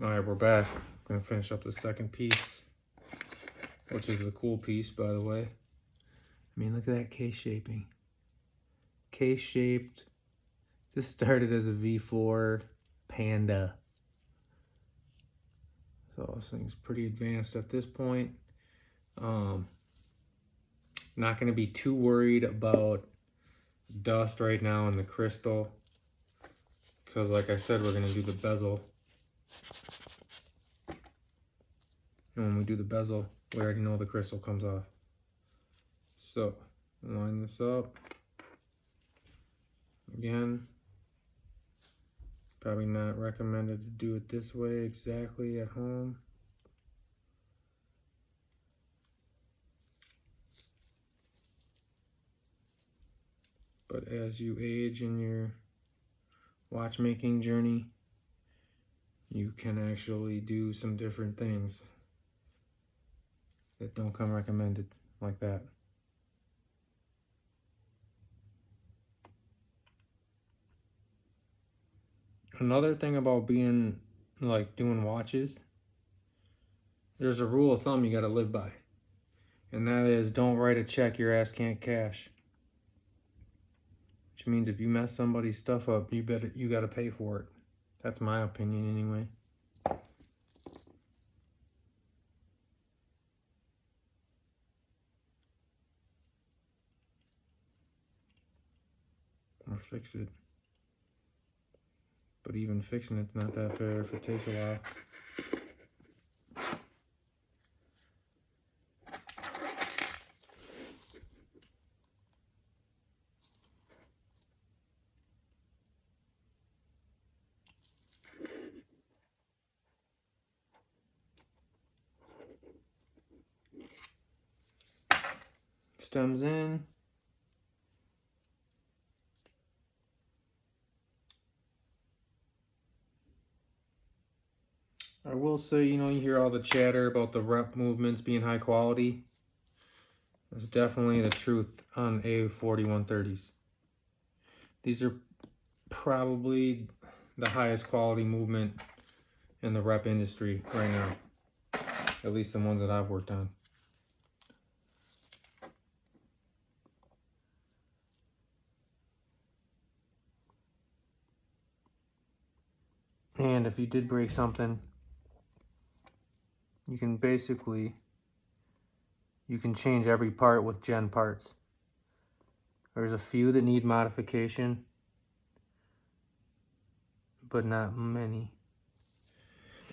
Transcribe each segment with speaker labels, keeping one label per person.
Speaker 1: All right, we're back. I'm gonna finish up the second piece, which is the cool piece, by the way. I mean, look at that case shaping. Case-shaped. This started as a V4 Panda. So this thing's pretty advanced at this point. Not gonna be too worried about dust right now in the crystal, because like I said, we're gonna do the bezel. And when we do the bezel, we already know the crystal comes off. So, line this up. Again, probably not recommended to do it this way exactly at home. But as you age in your watchmaking journey, you can actually do some different things that don't come recommended like that. Another thing about being like doing watches, there's a rule of thumb you got to live by, and that is don't write a check your ass can't cash. Which means if you mess somebody's stuff up, you got to pay for it. That's my opinion anyway. Or fix it. But even fixing it's not that fair if it takes a while. Stems in. I will say, you know, you hear all the chatter about the rep movements being high quality. That's definitely the truth on A4130s. These are probably the highest quality movement in the rep industry right now. At least the ones that I've worked on. And if you did break something, you can change every part with gen parts. There's a few that need modification, but not many.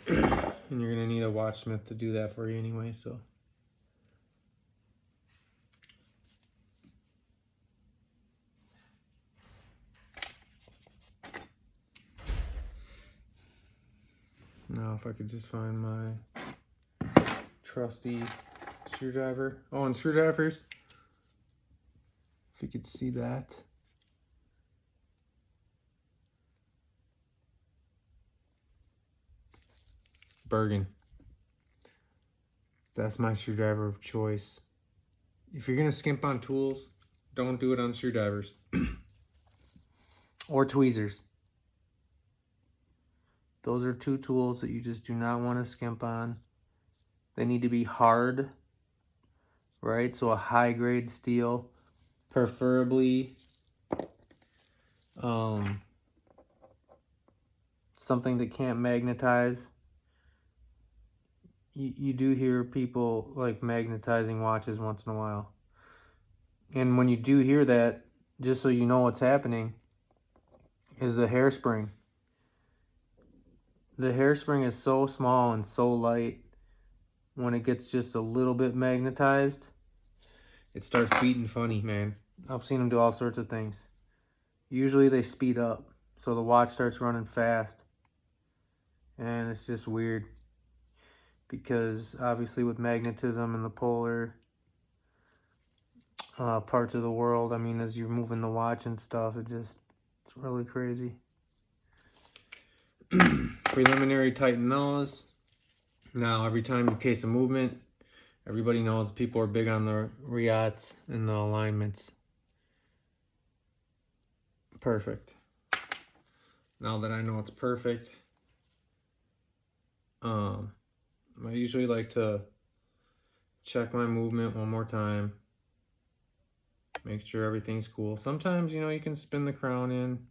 Speaker 1: And you're gonna need a watchsmith to do that for you anyway, so. Now if I could just find my trusty screwdriver. Oh, and screwdrivers, if you could see that. Bergen. That's my screwdriver of choice. If you're gonna skimp on tools, don't do it on screwdrivers. Or tweezers. Those are two tools that you just do not want to skimp on. They need to be hard, right? So a high grade steel, preferably something that can't magnetize. You do hear people like magnetizing watches once in a while. And when you do hear that, just so you know what's happening, is the hairspring. The hairspring is so small and so light, when it gets just a little bit magnetized, it starts beating funny, man. I've seen them do all sorts of things. Usually they speed up, so the watch starts running fast. And it's just weird. Because obviously with magnetism and the polar parts of the world, I mean, as you're moving the watch and stuff, it's really crazy. Preliminary, tighten those. Now, every time you case a movement, everybody knows people are big on the riots and the alignments. Perfect. Now that I know it's perfect, I usually like to check my movement one more time. Make sure everything's cool. Sometimes, you can spin the crown in.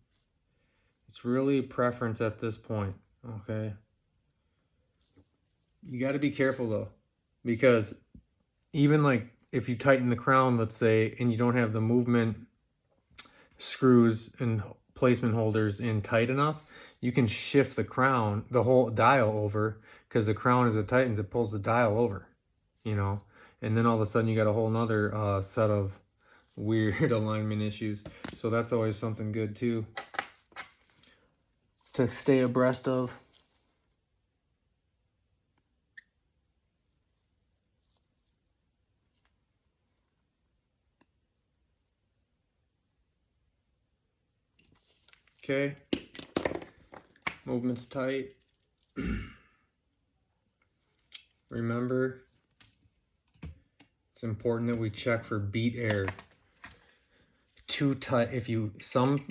Speaker 1: It's really preference at this point, okay? You got to be careful though, because even like if you tighten the crown, let's say, and you don't have the movement screws and placement holders in tight enough, you can shift the crown, the whole dial over, because the crown, as it tightens, it pulls the dial over, and then all of a sudden you got a whole nother set of weird alignment issues. So that's always something good too to stay abreast of. Okay, movement's tight. Remember, it's important that we check for beat air. Too tight. Some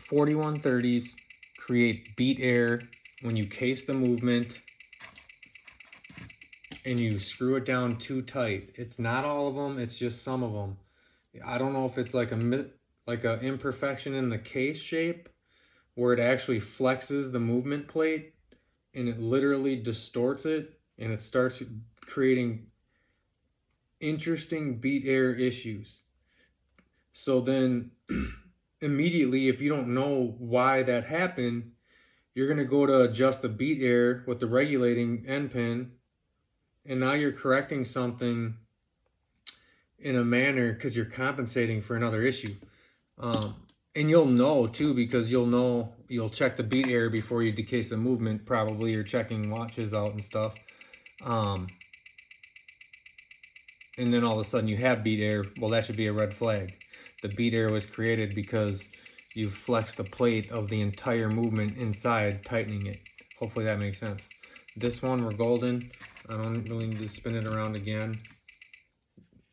Speaker 1: 4130s create beat air when you case the movement and you screw it down too tight. It's not all of them, it's just some of them. I don't know if it's like a imperfection in the case shape where it actually flexes the movement plate and it literally distorts it, and it starts creating interesting beat air issues. So then immediately, if you don't know why that happened, you're going to go to adjust the beat air with the regulating end pin, and now you're correcting something in a manner because you're compensating for another issue. And you'll know too, because you'll check the beat air before you decase the movement. Probably you're checking watches out and stuff. And then all of a sudden you have beat air. Well, that should be a red flag. The beat air was created because you've flexed the plate of the entire movement inside, tightening it. Hopefully that makes sense. This one, we're golden. I don't really need to spin it around again.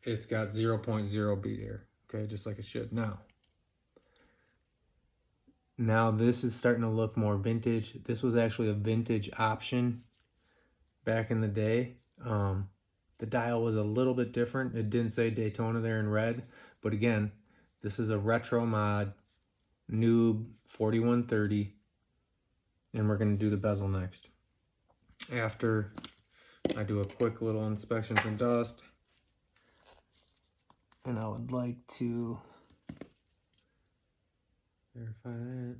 Speaker 1: It's got 0.0 beat air, okay, just like it should. Now this is starting to look more vintage. This was actually a vintage option back in the day. The dial was a little bit different. It didn't say Daytona there in red, but again, this is a retro mod, Noob 4130, and we're going to do the bezel next. After I do a quick little inspection for dust, and I would like to verify that.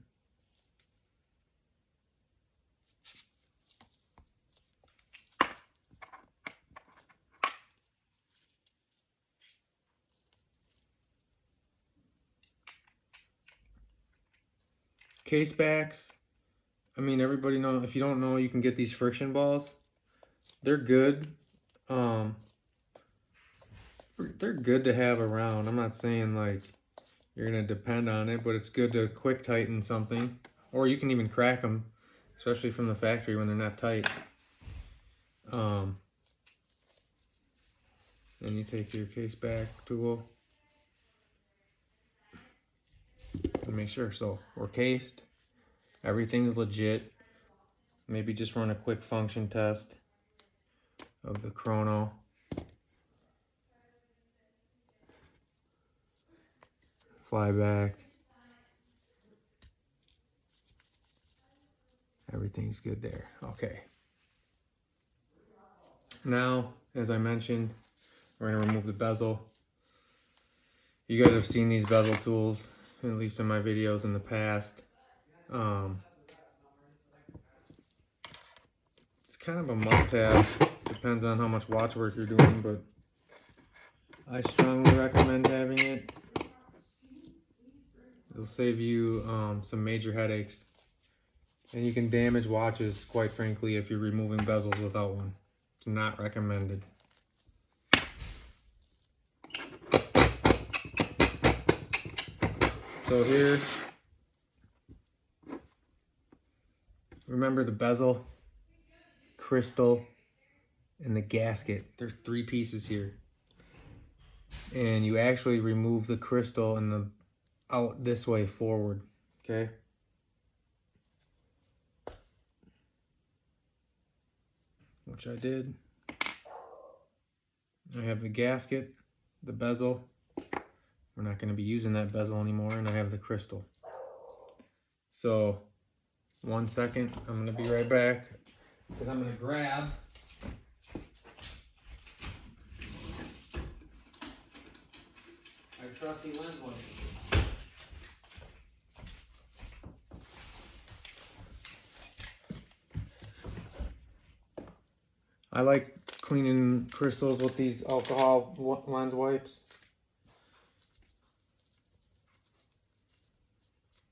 Speaker 1: Case backs, I mean, everybody knows. If you don't know, you can get these friction balls. They're good. They're good to have around. I'm not saying like you're gonna depend on it, but it's good to quick tighten something, or you can even crack them, especially from the factory when they're not tight. And you take your case back tool and make sure. So we're cased. Everything's legit. Maybe just run a quick function test of the chrono. Fly back. Everything's good there. Okay. Now, as I mentioned, we're going to remove the bezel. You guys have seen these bezel tools, at least in my videos in the past. It's kind of a must-have. Depends on how much watch work you're doing, but I strongly recommend having it. It'll save you some major headaches. And you can damage watches, quite frankly, if you're removing bezels without one. It's not recommended. So here, remember the bezel, crystal, and the gasket. There's 3 pieces here. And you actually remove the crystal and the out this way forward, okay? which I did. I have the gasket, the bezel. We're not going to be using that bezel anymore, and I have the crystal. So, 1 second, I'm going to be right back, because I'm going to grab our trusty lens wipe. I like cleaning crystals with these alcohol lens wipes.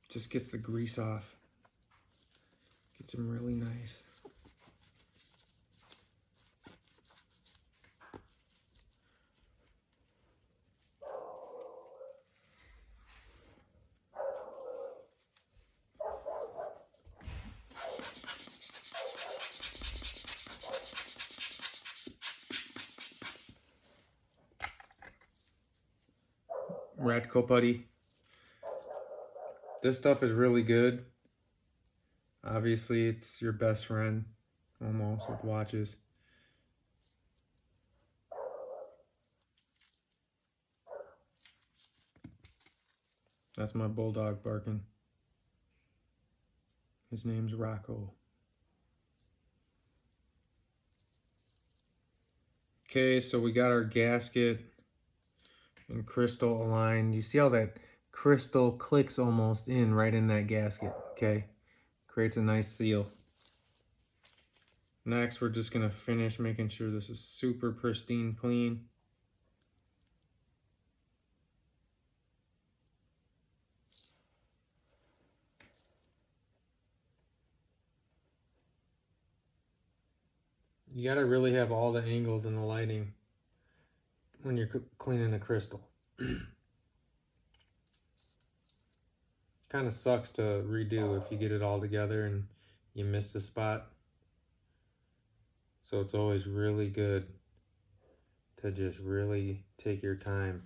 Speaker 1: Just gets the grease off. Gets them really nice. Radco Putty. This stuff is really good. Obviously, it's your best friend, almost, with watches. That's my bulldog barking. His name's Rocco. Okay, so we got our gasket and crystal aligned. You see how that crystal clicks almost in right in that gasket, okay? Creates a nice seal. Next, we're just gonna finish making sure this is super pristine clean. You gotta really have all the angles in the lighting when you're cleaning a crystal. Kind of sucks to redo if you get it all together and you missed a spot. So it's always really good to just really take your time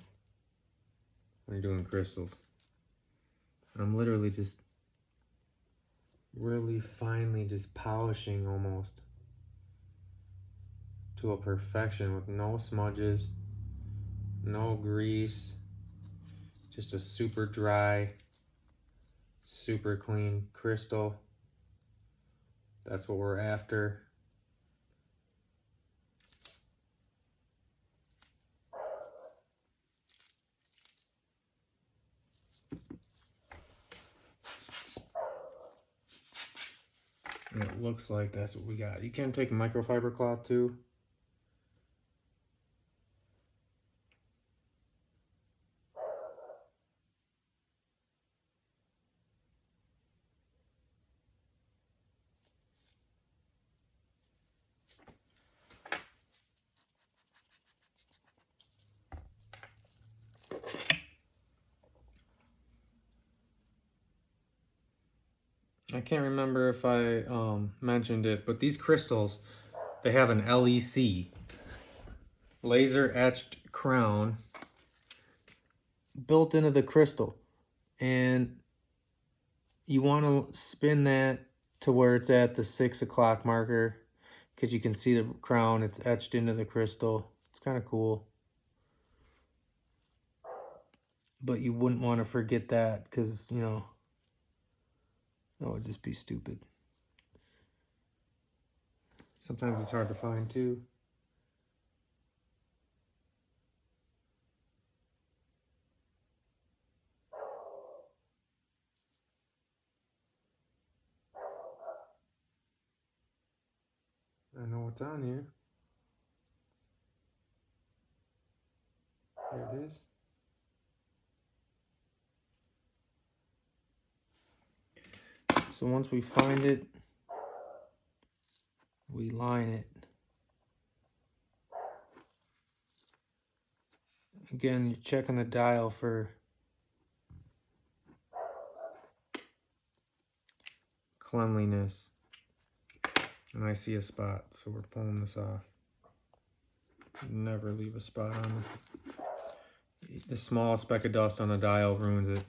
Speaker 1: when you're doing crystals. I'm literally just really finely just polishing almost to a perfection with no smudges, no grease, just a super dry, super clean crystal. That's what we're after. And it looks like that's what we got. You can take a microfiber cloth too. I can't remember if I mentioned it, but these crystals, they have an LEC, laser etched crown, built into the crystal. And you want to spin that to where it's at the 6 o'clock marker, because you can see the crown, it's etched into the crystal. It's kind of cool. But you wouldn't want to forget that, because, you know, that would just be stupid. Sometimes it's hard to find too. I know what's on here. There it is. So once we find it, we line it. Again, you're checking the dial for cleanliness. And I see a spot, so we're pulling this off. Never leave a spot on this. The smallest speck of dust on the dial ruins it.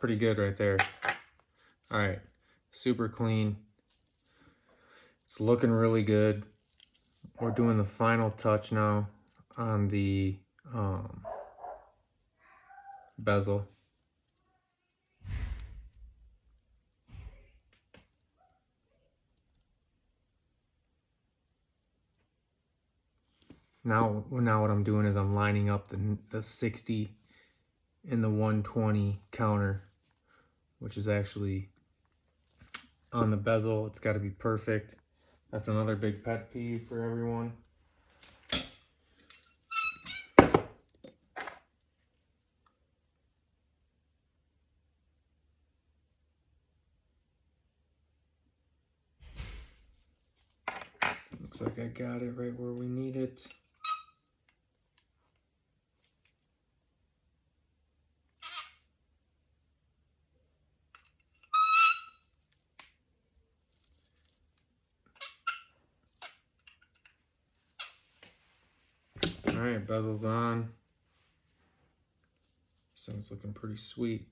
Speaker 1: pretty good right there. All right, super clean. It's looking really good. We're doing the final touch now on the bezel. Now what I'm doing is I'm lining up the 60 and the 120 counter, which is actually on the bezel. It's got to be perfect. That's another big pet peeve for everyone. Looks like I got it right where we need it. All right, bezel's on. This thing's looking pretty sweet.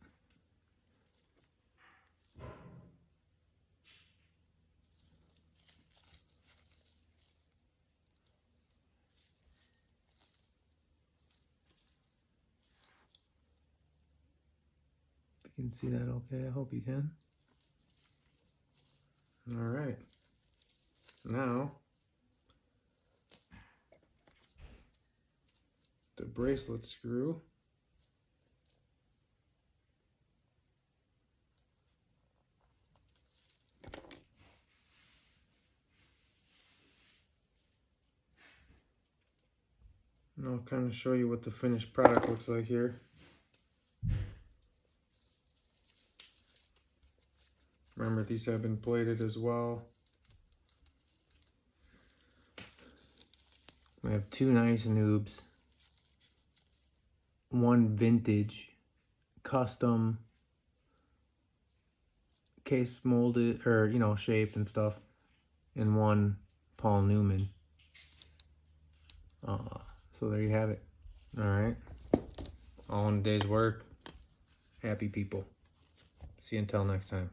Speaker 1: If you can see that okay, I hope you can. All right. Now, the bracelet screw. And I'll kind of show you what the finished product looks like here. Remember, these have been plated as well. We have two nice Noobs, one vintage, custom, case molded, or, you know, shaped and stuff, and one Paul Newman. So there you have it. All right. All in a day's work. Happy people. See you until next time.